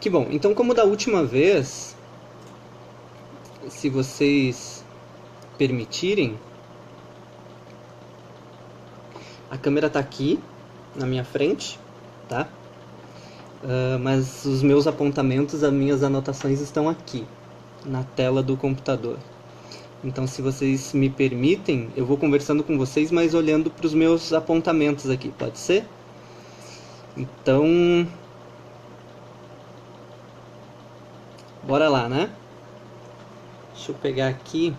Que bom. Então, como da última vez, se vocês permitirem, a câmera está aqui na minha frente, tá? Mas os meus apontamentos, as minhas anotações estão aqui, na tela do computador. Então, se vocês me permitem, eu vou conversando com vocês, mas olhando para os meus apontamentos aqui, pode ser? Então, bora lá, né? Deixa eu pegar aqui.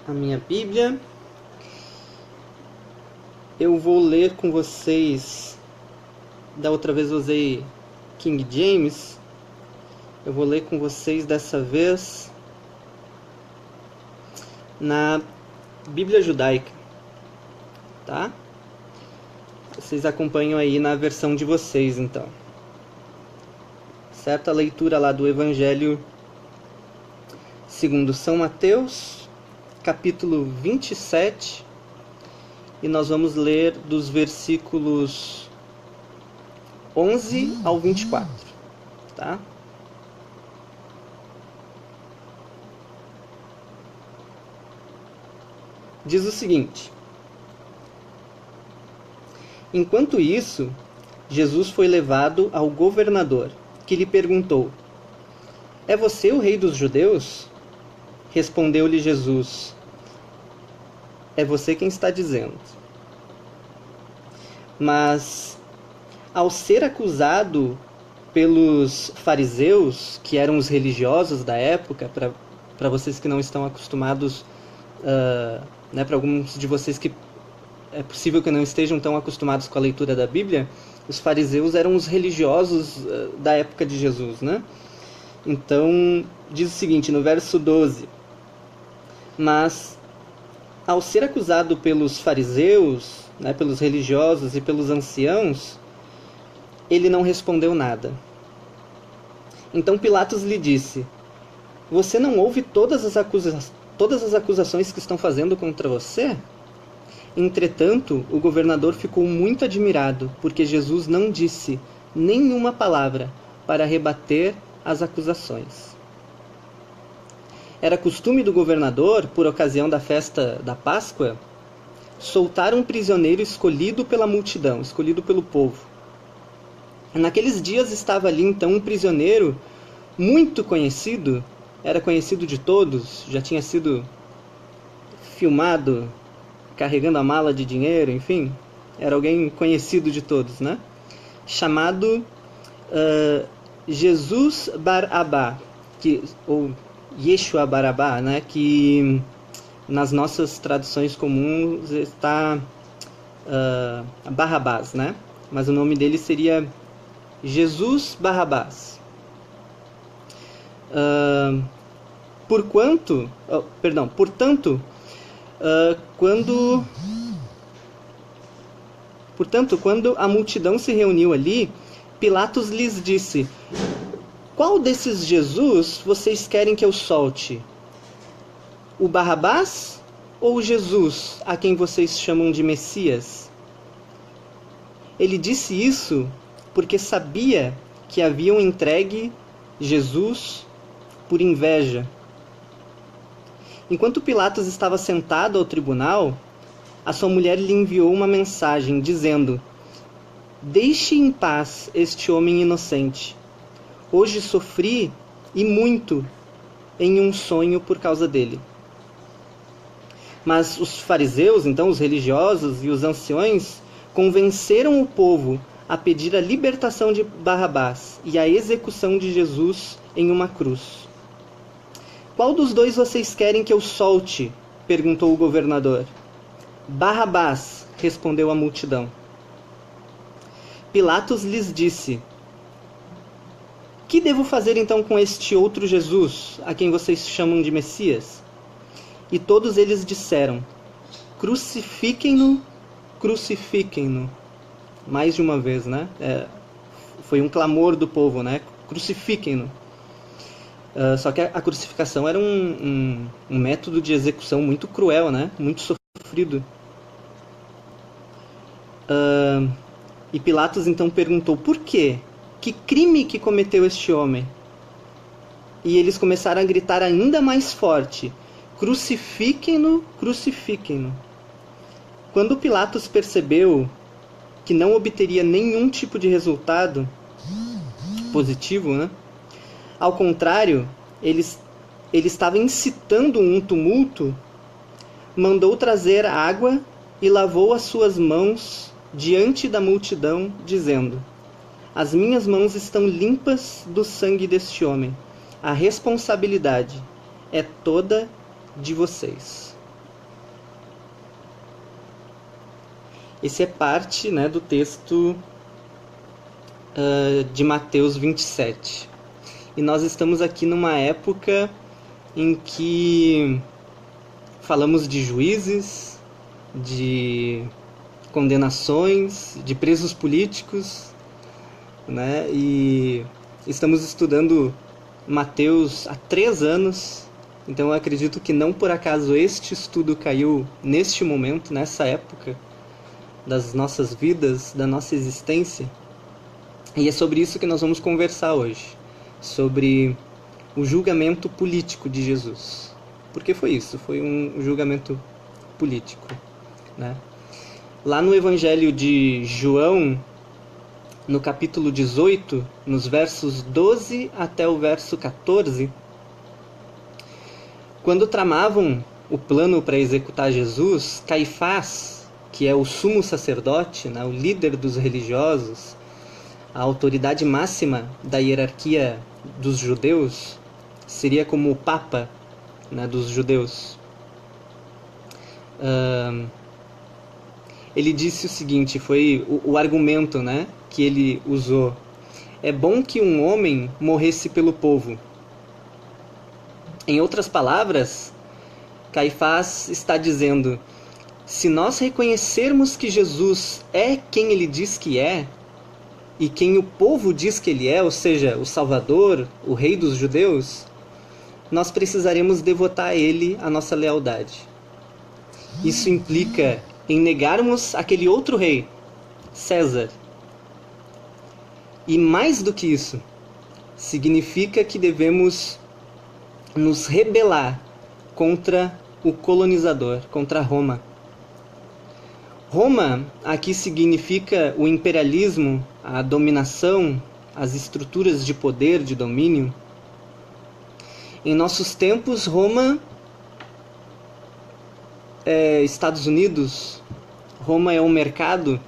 A minha Bíblia. Eu vou ler com vocês. Da outra vez eu usei King James. Eu vou ler com vocês dessa vez na Bíblia Judaica, tá? Vocês acompanham aí na versão de vocês, então. Certo? A leitura lá do Evangelho segundo São Mateus, capítulo 27, e nós vamos ler dos versículos 11 ao 24, tá? Diz o seguinte: enquanto isso, Jesus foi levado ao governador, que lhe perguntou: é você o rei dos judeus? Respondeu-lhe Jesus: é você quem está dizendo. Mas, ao ser acusado pelos fariseus, que eram os religiosos da época, para vocês que não estão acostumados, né, para alguns de vocês que é possível que não estejam tão acostumados com a leitura da Bíblia, os fariseus eram os religiosos da época de Jesus, né? Então, diz o seguinte, no verso 12: mas, ao ser acusado pelos fariseus, né, pelos religiosos e pelos anciãos, ele não respondeu nada. Então Pilatos lhe disse: você não ouve todas as acusações que estão fazendo contra você? Entretanto, o governador ficou muito admirado, porque Jesus não disse nenhuma palavra para rebater as acusações. Era costume do governador, por ocasião da festa da Páscoa, soltar um prisioneiro escolhido pela multidão, escolhido pelo povo. Naqueles dias estava ali então um prisioneiro muito conhecido, era conhecido de todos, já tinha sido filmado carregando a mala de dinheiro, enfim, era alguém conhecido de todos, né? Chamado Jesus Bar Abá, ou Yeshua Bar Abá, né? Que nas nossas traduções comuns está Barrabás, né? Mas o nome dele seria Jesus Barrabás. Portanto, quando a multidão se reuniu ali, Pilatos lhes disse: qual desses Jesus vocês querem que eu solte? O Barrabás ou Jesus, a quem vocês chamam de Messias? Ele disse isso porque sabia que haviam entregue Jesus por inveja. Enquanto Pilatos estava sentado ao tribunal, a sua mulher lhe enviou uma mensagem dizendo: deixe em paz este homem inocente. Hoje sofri, e muito, em um sonho por causa dele. Mas os fariseus, então os religiosos e os anciões, convenceram o povo a pedir a libertação de Barrabás e a execução de Jesus em uma cruz. Qual dos dois vocês querem que eu solte? Perguntou o governador. Barrabás, respondeu a multidão. Pilatos lhes disse: que devo fazer então com este outro Jesus, a quem vocês chamam de Messias? E todos eles disseram: crucifiquem-no, crucifiquem-no. Mais de uma vez, né? Foi um clamor do povo, né? Crucifiquem-no. Só que a crucificação era um método de execução muito cruel, né? Muito sofrido. E Pilatos então perguntou: por quê? Que crime que cometeu este homem? E eles começaram a gritar ainda mais forte: crucifiquem-no, crucifiquem-no. Quando Pilatos percebeu que não obteria nenhum tipo de resultado positivo, né? Ao contrário, ele estava incitando um tumulto, mandou trazer água e lavou as suas mãos diante da multidão, dizendo: as minhas mãos estão limpas do sangue deste homem. A responsabilidade é toda de vocês. Esse é parte, né, do texto de Mateus 27. E nós estamos aqui numa época em que falamos de juízes, de condenações, de presos políticos, né? E estamos estudando Mateus há 3 anos, então eu acredito que não por acaso este estudo caiu neste momento, nessa época das nossas vidas, da nossa existência. E é sobre isso que nós vamos conversar hoje, sobre o julgamento político de Jesus. Porque foi isso, foi um julgamento político, né? Lá no Evangelho de João, no capítulo 18, nos versos 12 até o verso 14, quando tramavam o plano para executar Jesus, Caifás, que é o sumo sacerdote, né, o líder dos religiosos, a autoridade máxima da hierarquia dos judeus, seria como o Papa, né, dos judeus. Ele disse o seguinte, foi o argumento, né, que ele usou: é bom que um homem morresse pelo povo. Em outras palavras, Caifás está dizendo: se nós reconhecermos que Jesus é quem ele diz que é, e quem o povo diz que ele é, ou seja, o Salvador, o Rei dos Judeus, nós precisaremos devotar a ele a nossa lealdade. Isso implica em negarmos aquele outro rei, César. E mais do que isso, significa que devemos nos rebelar contra o colonizador, contra Roma. Roma aqui significa o imperialismo, a dominação, as estruturas de poder, de domínio. Em nossos tempos, Roma é Estados Unidos, Roma é o mercado.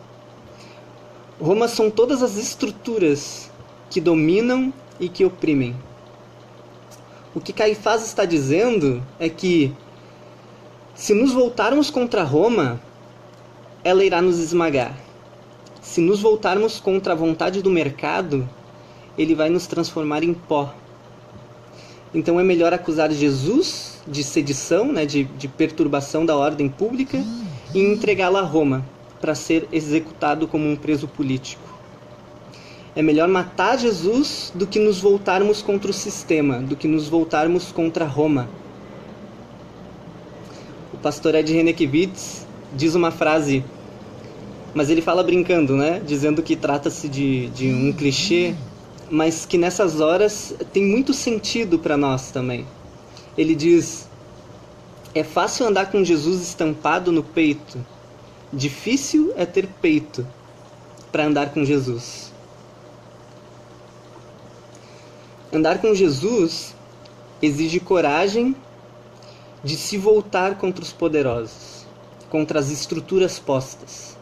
Roma são todas as estruturas que dominam e que oprimem. O que Caifás está dizendo é que, se nos voltarmos contra Roma, ela irá nos esmagar. Se nos voltarmos contra a vontade do mercado, ele vai nos transformar em pó. Então é melhor acusar Jesus de sedição, né, de perturbação da ordem pública, e entregá-la a Roma para ser executado como um preso político. É melhor matar Jesus do que nos voltarmos contra o sistema, do que nos voltarmos contra Roma. O pastor Ed Renekiewicz diz uma frase, mas ele fala brincando, né? Dizendo que trata-se de um clichê, mas que nessas horas tem muito sentido para nós também. Ele diz: é fácil andar com Jesus estampado no peito, difícil é ter peito para andar com Jesus. Andar com Jesus exige coragem de se voltar contra os poderosos, contra as estruturas postas.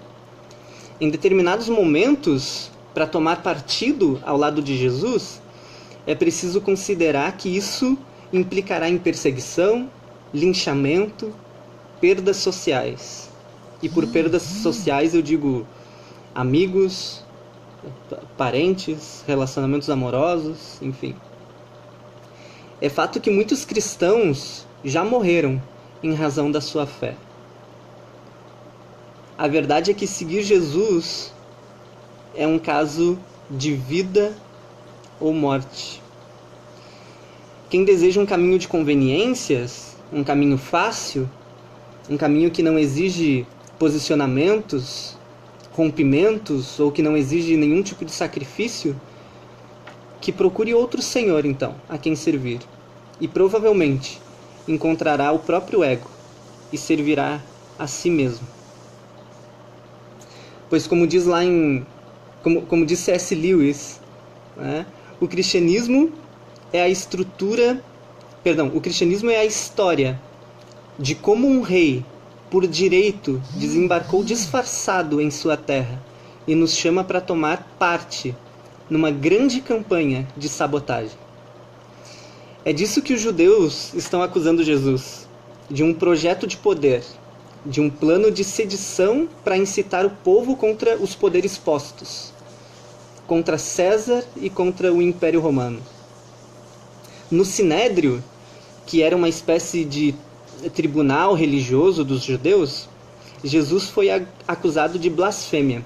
Em determinados momentos, para tomar partido ao lado de Jesus, é preciso considerar que isso implicará em perseguição, linchamento, perdas sociais. E por perdas sociais eu digo amigos, parentes, relacionamentos amorosos, enfim. É fato que muitos cristãos já morreram em razão da sua fé. A verdade é que seguir Jesus é um caso de vida ou morte. Quem deseja um caminho de conveniências, um caminho fácil, um caminho que não exige posicionamentos, rompimentos, ou que não exige nenhum tipo de sacrifício, que procure outro senhor, então, a quem servir. E provavelmente encontrará o próprio ego e servirá a si mesmo. Pois como diz lá como diz C.S. Lewis, né, o cristianismo é a história de como um rei, por direito, desembarcou disfarçado em sua terra e nos chama para tomar parte numa grande campanha de sabotagem. É disso que os judeus estão acusando Jesus, de um projeto de poder, de um plano de sedição para incitar o povo contra os poderes postos, contra César e contra o Império Romano. No Sinédrio, que era uma espécie de tribunal religioso dos judeus, Jesus foi acusado de blasfêmia.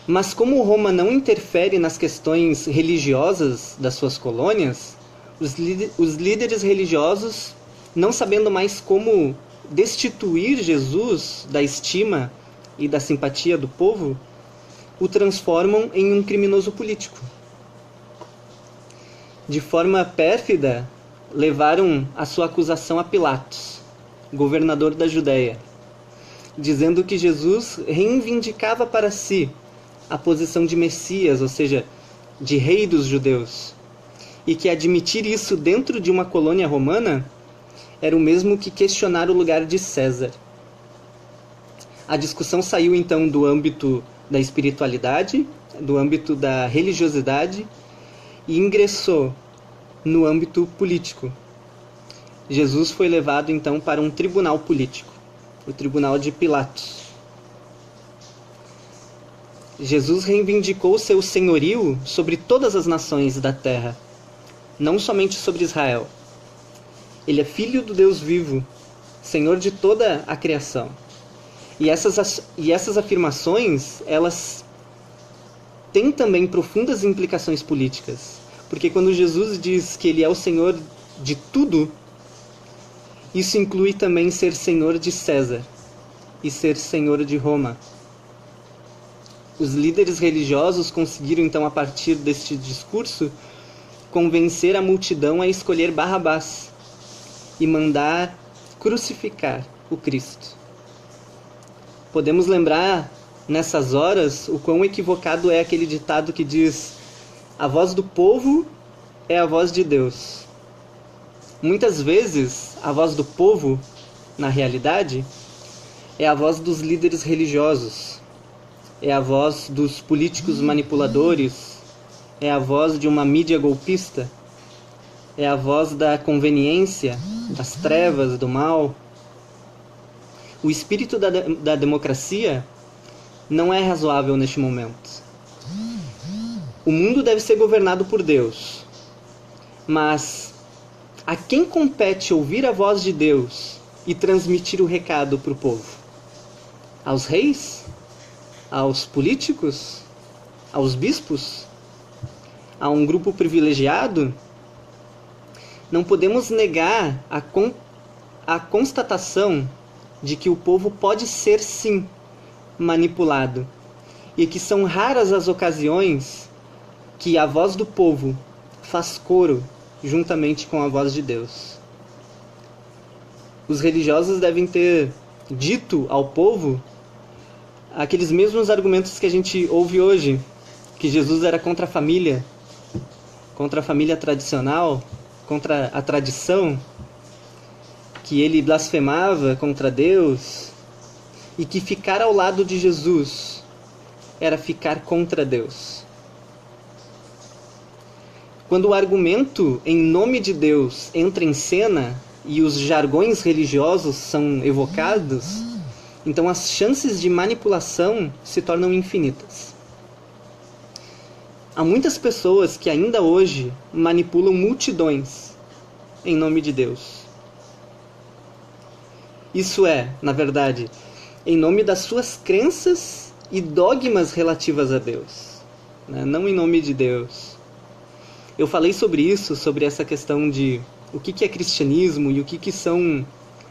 Mas como Roma não interfere nas questões religiosas das suas colônias, os líderes religiosos, não sabendo mais como destituir Jesus da estima e da simpatia do povo, o transformam em um criminoso político. De forma pérfida, levaram a sua acusação a Pilatos, governador da Judéia, dizendo que Jesus reivindicava para si a posição de Messias, ou seja, de rei dos judeus, e que admitir isso dentro de uma colônia romana era o mesmo que questionar o lugar de César. A discussão saiu então do âmbito da espiritualidade, do âmbito da religiosidade, e ingressou no âmbito político. Jesus foi levado então para um tribunal político, o tribunal de Pilatos. Jesus reivindicou seu senhorio sobre todas as nações da terra, não somente sobre Israel. Ele é filho do Deus vivo, Senhor de toda a criação. E essas afirmações, elas têm também profundas implicações políticas. Porque quando Jesus diz que ele é o Senhor de tudo, isso inclui também ser Senhor de César e ser Senhor de Roma. Os líderes religiosos conseguiram, então, a partir deste discurso, convencer a multidão a escolher Barrabás e mandar crucificar o Cristo. Podemos lembrar, nessas horas, o quão equivocado é aquele ditado que diz: a voz do povo é a voz de Deus. Muitas vezes, a voz do povo, na realidade, é a voz dos líderes religiosos, é a voz dos políticos manipuladores, é a voz de uma mídia golpista, é a voz da conveniência, das trevas, do mal. O espírito da democracia não é razoável neste momento. O mundo deve ser governado por Deus, mas a quem compete ouvir a voz de Deus e transmitir o recado para o povo? Aos reis? Aos políticos? Aos bispos? A um grupo privilegiado? Não podemos negar a constatação de que o povo pode ser, sim, manipulado, e que são raras as ocasiões que a voz do povo faz coro juntamente com a voz de Deus. Os religiosos devem ter dito ao povo aqueles mesmos argumentos que a gente ouve hoje, que Jesus era contra a família tradicional, contra a tradição, que ele blasfemava contra Deus, e que ficar ao lado de Jesus era ficar contra Deus. Quando o argumento em nome de Deus entra em cena e os jargões religiosos são evocados, então as chances de manipulação se tornam infinitas. Há muitas pessoas que ainda hoje manipulam multidões em nome de Deus. Isso é, na verdade, em nome das suas crenças e dogmas relativas a Deus, né? Não em nome de Deus. Eu falei sobre isso, sobre essa questão de o que é cristianismo e o que são,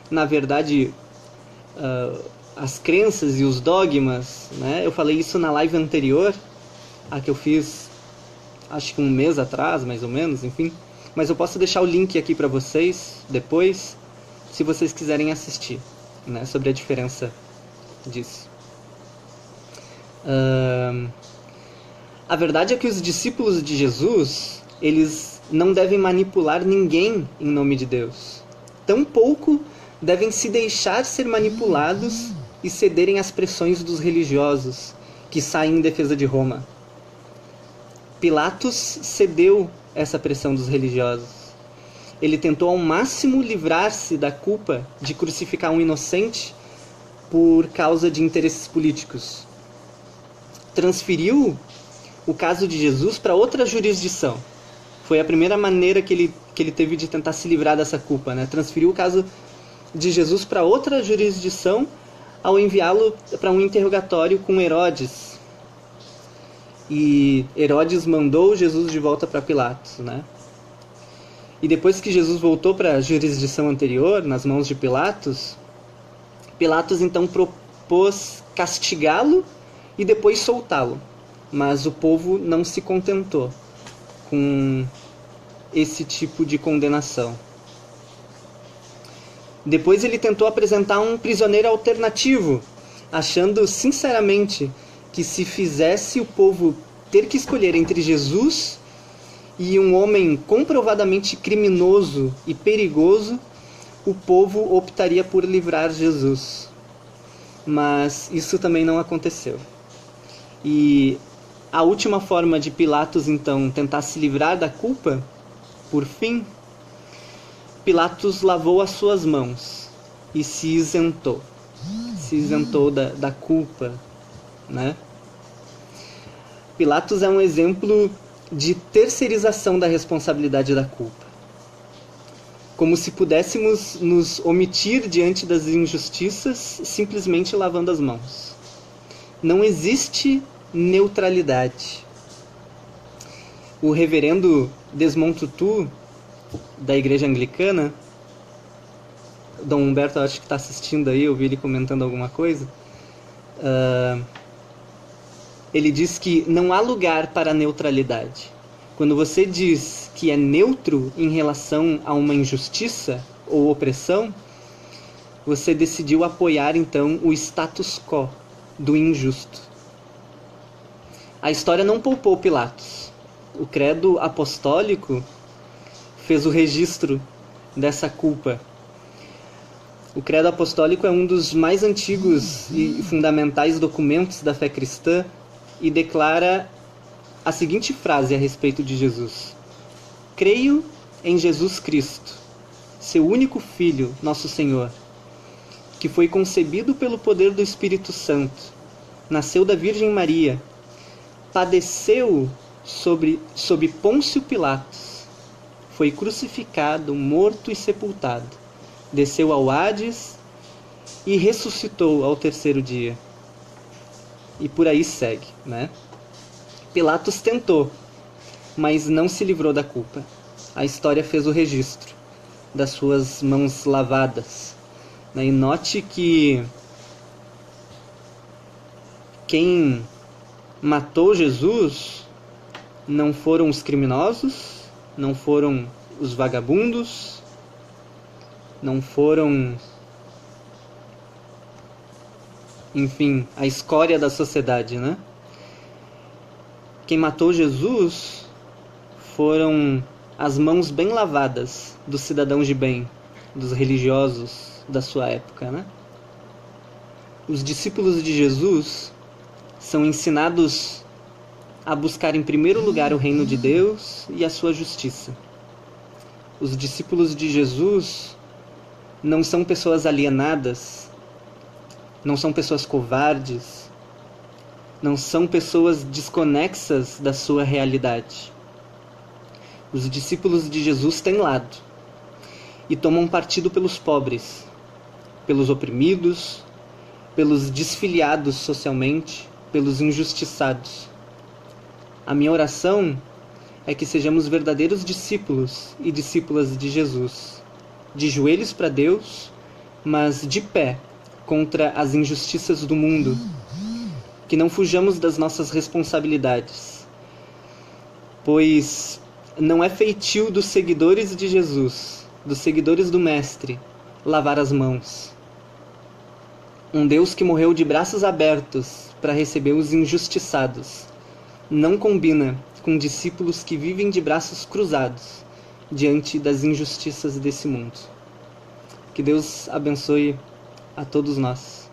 na verdade, as crenças e os dogmas, né? Eu falei isso na live anterior, a que eu fiz, acho que um mês atrás, mais ou menos, enfim. Mas eu posso deixar o link aqui para vocês depois, se vocês quiserem assistir, né? Sobre a diferença disso. A verdade é que os discípulos de Jesus, eles não devem manipular ninguém em nome de Deus. Tampouco devem se deixar ser manipulados e cederem às pressões dos religiosos que saem em defesa de Roma. Pilatos cedeu essa pressão dos religiosos. Ele tentou ao máximo livrar-se da culpa de crucificar um inocente por causa de interesses políticos. Transferiu o caso de Jesus para outra jurisdição. Foi a primeira maneira que ele teve de tentar se livrar dessa culpa, né? Transferiu o caso de Jesus para outra jurisdição ao enviá-lo para um interrogatório com Herodes. E Herodes mandou Jesus de volta para Pilatos, né? E depois que Jesus voltou para a jurisdição anterior, nas mãos de Pilatos, Pilatos então propôs castigá-lo e depois soltá-lo. Mas o povo não se contentou com esse tipo de condenação. Depois ele tentou apresentar um prisioneiro alternativo, achando sinceramente que se fizesse o povo ter que escolher entre Jesus e um homem comprovadamente criminoso e perigoso, o povo optaria por livrar Jesus. Mas isso também não aconteceu. E a última forma de Pilatos, então, tentar se livrar da culpa, por fim, Pilatos lavou as suas mãos e se isentou. Se isentou da culpa, né? Pilatos é um exemplo de terceirização da responsabilidade da culpa. Como se pudéssemos nos omitir diante das injustiças simplesmente lavando as mãos. Não existe neutralidade. O reverendo Desmond Tutu, da Igreja Anglicana, Dom Humberto, acho que está assistindo aí, eu vi ele comentando alguma coisa, ele diz que não há lugar para a neutralidade. Quando você diz que é neutro em relação a uma injustiça ou opressão, você decidiu apoiar então o status quo do injusto. A história não poupou Pilatos. O credo apostólico fez o registro dessa culpa. O credo apostólico é um dos mais antigos e fundamentais documentos da fé cristã e declara a seguinte frase a respeito de Jesus: creio em Jesus Cristo, seu único Filho, nosso Senhor, que foi concebido pelo poder do Espírito Santo, nasceu da Virgem Maria, padeceu sob Pôncio Pilatos, foi crucificado, morto e sepultado, desceu ao Hades e ressuscitou ao terceiro dia. E por aí segue, né? Pilatos tentou, mas não se livrou da culpa. A história fez o registro das suas mãos lavadas. E note que quem matou Jesus não foram os criminosos, não foram os vagabundos, não foram, enfim, a escória da sociedade, né? Quem matou Jesus foram as mãos bem lavadas dos cidadãos de bem, dos religiosos da sua época, né? Os discípulos de Jesus são ensinados a buscar em primeiro lugar o reino de Deus e a sua justiça. Os discípulos de Jesus não são pessoas alienadas, não são pessoas covardes, não são pessoas desconexas da sua realidade. Os discípulos de Jesus têm lado e tomam partido pelos pobres, pelos oprimidos, pelos desfiliados socialmente, pelos injustiçados. A minha oração é que sejamos verdadeiros discípulos e discípulas de Jesus, de joelhos para Deus, mas de pé contra as injustiças do mundo, que não fujamos das nossas responsabilidades, pois não é feitio dos seguidores de Jesus, dos seguidores do Mestre, lavar as mãos. Um Deus que morreu de braços abertos para receber os injustiçados não combina com discípulos que vivem de braços cruzados diante das injustiças desse mundo. Que Deus abençoe a todos nós.